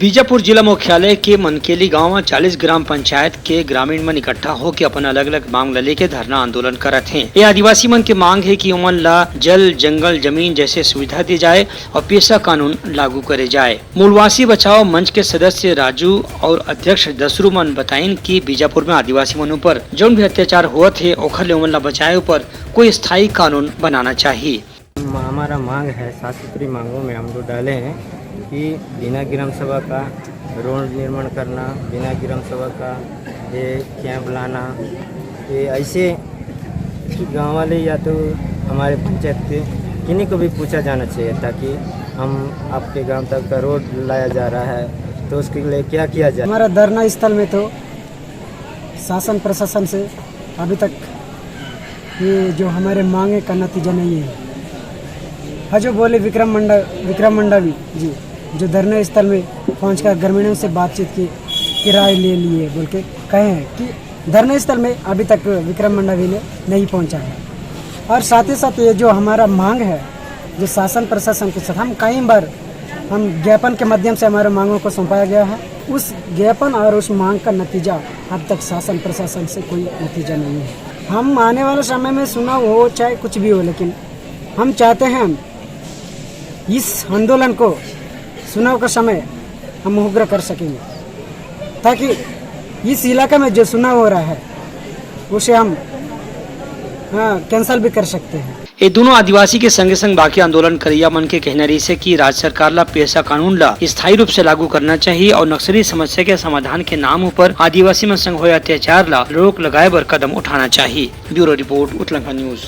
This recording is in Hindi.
बीजापुर जिला मुख्यालय के मनकेली गांव में 40 ग्राम पंचायत के ग्रामीण मन इकट्ठा होकर अपन अलग अलग मांग ले के धरना आंदोलन करत हैं। ये आदिवासी मन के मांग है कि उमन ला जल, जंगल, जमीन जैसे सुविधा दी जाए और पेशा कानून लागू करे जाए। मूलवासी बचाओ मंच के सदस्य राजू और अध्यक्ष दसरू मन बताइन कि बीजापुर में आदिवासी मनों पर जो भी अत्याचार हुआ थे ओखर ले उमन ला बचाए पर कोई स्थायी कानून बनाना चाहिए। हमारा मांग है, 7 सूत्री मांगों में हम लोग डाले हैं कि बिना ग्राम सभा का रोड निर्माण करना, बिना ग्राम सभा का ये कैंप लाना, ये ऐसे कि गांव वाले या तो हमारे पंचायत के किन्हीं को भी पूछा जाना चाहिए ताकि हम आपके गांव तक का रोड लाया जा रहा है तो उसके लिए क्या किया जाए। हमारा धरना स्थल में तो शासन प्रशासन से अभी तक ये जो हमारे मांगे का नतीजा नहीं है। जो बोले विक्रम मंडावी जी जो धरना स्थल में पहुंचकर ग्रामीणों से बातचीत की राय ले लिए बोल के कहे हैं कि धरना स्थल में अभी तक विक्रम मंडावी ने नहीं पहुंचा है। और साथ ही साथ ये जो हमारा मांग है जो शासन प्रशासन के साथ हम कई बार हम ज्ञापन के माध्यम से हमारे मांगों को सौंपाया गया है। उस ज्ञापन और उस मांग का नतीजा अब तक शासन प्रशासन से कोई नतीजा नहीं है। हम आने वाले समय में चुनाव हो चाहे कुछ भी हो, लेकिन हम चाहते हैं इस आंदोलन को चुनाव का समय हम उग्र कर सकेंगे ताकि इस इलाके में जो चुनाव हो रहा है उसे हम कैंसिल भी कर सकते हैं। ये दोनों आदिवासी के संगे संग बाकी आंदोलन करिया मन के कहना रही से कि राज्य सरकार ला पेशा कानून ला स्थायी रूप से लागू करना चाहिए और नक्सली समस्या के समाधान के नाम पर आदिवासी मन संग हुए अत्याचार ला रोक लगाए बर कदम उठाना चाहिए। Bureau report Uttarakhand news.